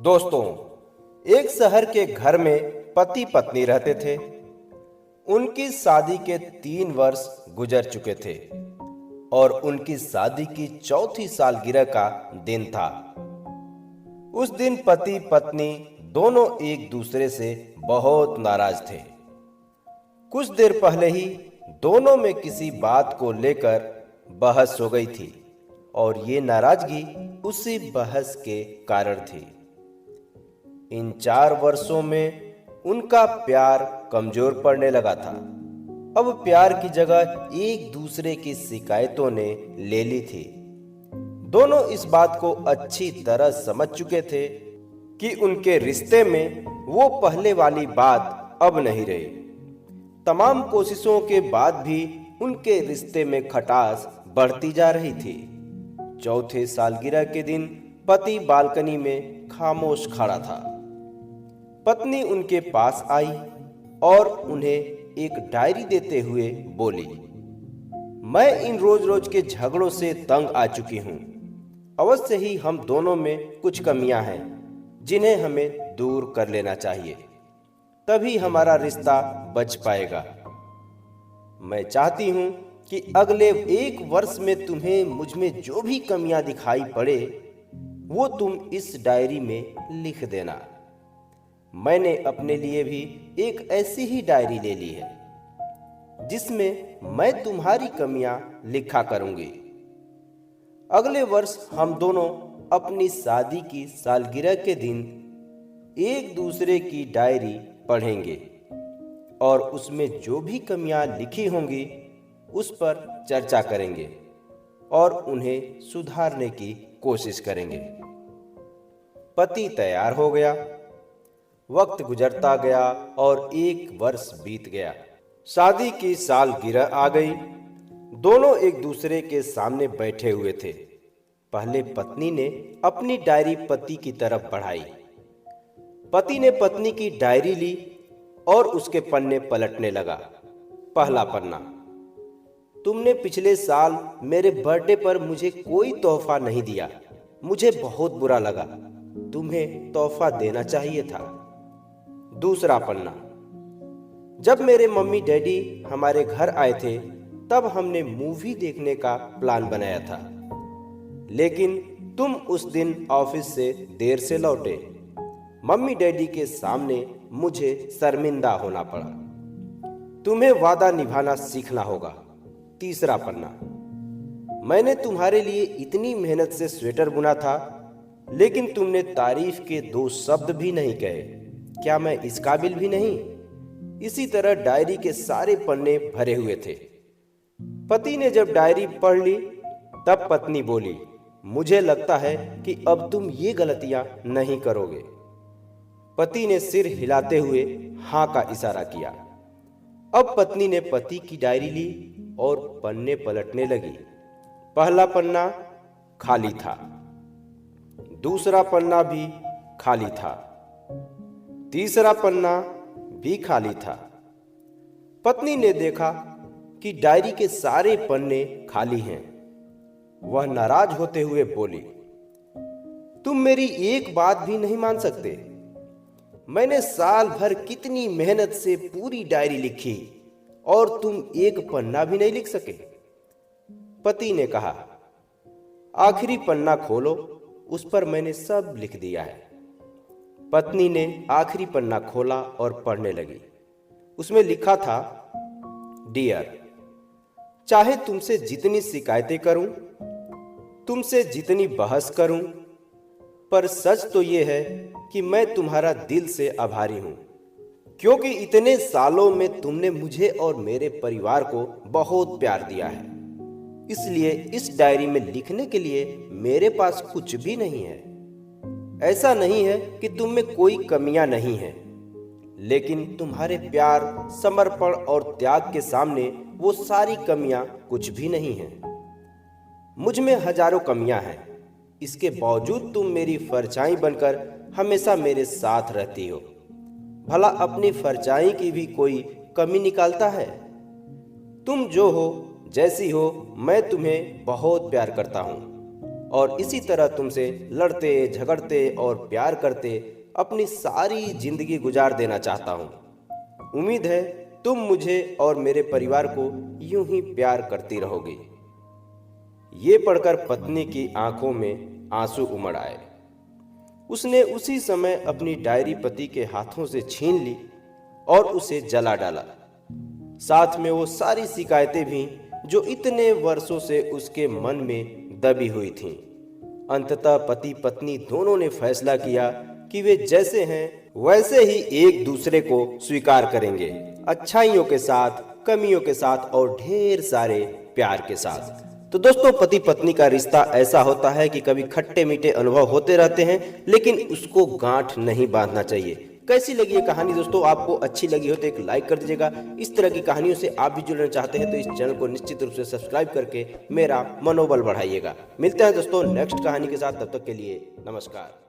दोस्तों, एक शहर के घर में पति पत्नी रहते थे। उनकी शादी के 3 वर्ष गुजर चुके थे और उनकी शादी की चौथी सालगिरह का दिन था। उस दिन पति पत्नी दोनों एक दूसरे से बहुत नाराज थे। कुछ देर पहले ही दोनों में किसी बात को लेकर बहस हो गई थी और ये नाराजगी उसी बहस के कारण थी। इन 4 वर्षों में उनका प्यार कमजोर पड़ने लगा था। अब प्यार की जगह एक दूसरे की शिकायतों ने ले ली थी। दोनों इस बात को अच्छी तरह समझ चुके थे कि उनके रिश्ते में वो पहले वाली बात अब नहीं रही। तमाम कोशिशों के बाद भी उनके रिश्ते में खटास बढ़ती जा रही थी। चौथे सालगिरह के दिन पति बालकनी में खामोश खड़ा था। पत्नी उनके पास आई और उन्हें एक डायरी देते हुए बोली, मैं इन रोज रोज के झगड़ों से तंग आ चुकी हूं। अवश्य ही हम दोनों में कुछ कमियां हैं जिन्हें हमें दूर कर लेना चाहिए, तभी हमारा रिश्ता बच पाएगा। मैं चाहती हूं कि अगले 1 वर्ष में तुम्हें मुझ में जो भी कमियां दिखाई पड़े वो तुम इस डायरी में लिख देना। मैंने अपने लिए भी एक ऐसी ही डायरी ले ली है जिसमें मैं तुम्हारी कमियां लिखा करूंगी। अगले वर्ष हम दोनों अपनी शादी की सालगिरह के दिन एक दूसरे की डायरी पढ़ेंगे और उसमें जो भी कमियां लिखी होंगी उस पर चर्चा करेंगे और उन्हें सुधारने की कोशिश करेंगे। पति तैयार हो गया। वक्त गुजरता गया और 1 वर्ष बीत गया। शादी की सालगिरह आ गई। दोनों एक दूसरे के सामने बैठे हुए थे। पहले पत्नी ने अपनी डायरी पति की तरफ बढ़ाई। पति ने पत्नी की डायरी ली और उसके पन्ने पलटने लगा। पहला पन्ना, तुमने पिछले साल मेरे बर्थडे पर मुझे कोई तोहफा नहीं दिया। मुझे बहुत बुरा लगा। तुम्हें तोहफा देना चाहिए था। दूसरा पन्ना, जब मेरे मम्मी डैडी हमारे घर आए थे तब हमने मूवी देखने का प्लान बनाया था, लेकिन तुम उस दिन ऑफिस से देर से लौटे। मम्मी डैडी के सामने मुझे शर्मिंदा होना पड़ा। तुम्हें वादा निभाना सीखना होगा। तीसरा पन्ना, मैंने तुम्हारे लिए इतनी मेहनत से स्वेटर बुना था, लेकिन तुमने तारीफ के 2 शब्द भी नहीं कहे। क्या मैं इस काबिल भी नहीं? इसी तरह डायरी के सारे पन्ने भरे हुए थे। पति ने जब डायरी पढ़ ली तब पत्नी बोली, मुझे लगता है कि अब तुम ये गलतियां नहीं करोगे। पति ने सिर हिलाते हुए हाँ का इशारा किया। अब पत्नी ने पति की डायरी ली और पन्ने पलटने लगी। पहला पन्ना खाली था। दूसरा पन्ना भी खाली था। तीसरा पन्ना भी खाली था। पत्नी ने देखा कि डायरी के सारे पन्ने खाली हैं। वह नाराज होते हुए बोली, तुम मेरी एक बात भी नहीं मान सकते। मैंने साल भर कितनी मेहनत से पूरी डायरी लिखी और तुम एक पन्ना भी नहीं लिख सके। पति ने कहा, आखिरी पन्ना खोलो, उस पर मैंने सब लिख दिया है। पत्नी ने आखिरी पन्ना खोला और पढ़ने लगी। उसमें लिखा था, डियर, चाहे तुमसे जितनी शिकायतें करूं, तुमसे जितनी बहस करूं, पर सच तो यह है कि मैं तुम्हारा दिल से आभारी हूं, क्योंकि इतने सालों में तुमने मुझे और मेरे परिवार को बहुत प्यार दिया है। इसलिए इस डायरी में लिखने के लिए मेरे पास कुछ भी नहीं है। ऐसा नहीं है कि तुम में कोई कमियां नहीं हैं, लेकिन तुम्हारे प्यार, समर्पण और त्याग के सामने वो सारी कमियां कुछ भी नहीं हैं। मुझ में हजारों कमियां हैं, इसके बावजूद तुम मेरी परछाई बनकर हमेशा मेरे साथ रहती हो। भला अपनी परछाई की भी कोई कमी निकालता है? तुम जो हो, जैसी हो, मैं तुम्हें बहुत प्यार करता हूं और इसी तरह तुमसे लड़ते झगड़ते और प्यार करते अपनी सारी जिंदगी गुजार देना चाहता हूँ। उम्मीद है तुम मुझे और मेरे परिवार को यूं ही प्यार करती रहोगी। ये पढ़कर पत्नी की आंखों में आंसू उमड़ आए। उसने उसी समय अपनी डायरी पति के हाथों से छीन ली और उसे जला डाला। साथ में वो सारी शिकायतें भी जो इतने वर्षों से उसके मन में दबी हुई थीं। अंततः पति पत्नी दोनों ने फैसला किया कि वे जैसे हैं वैसे ही एक दूसरे को स्वीकार करेंगे, अच्छाइयों के साथ, कमियों के साथ और ढेर सारे प्यार के साथ। तो दोस्तों, पति पत्नी का रिश्ता ऐसा होता है कि कभी खट्टे मीठे अनुभव होते रहते हैं, लेकिन उसको गांठ नहीं बांधना चाहिए। कैसी लगी ये कहानी दोस्तों? आपको अच्छी लगी हो तो एक लाइक कर दीजिएगा। इस तरह की कहानियों से आप भी जुड़ना चाहते हैं तो इस चैनल को निश्चित रूप से सब्सक्राइब करके मेरा मनोबल बढ़ाइएगा। मिलते हैं दोस्तों नेक्स्ट कहानी के साथ, तब तक के लिए नमस्कार।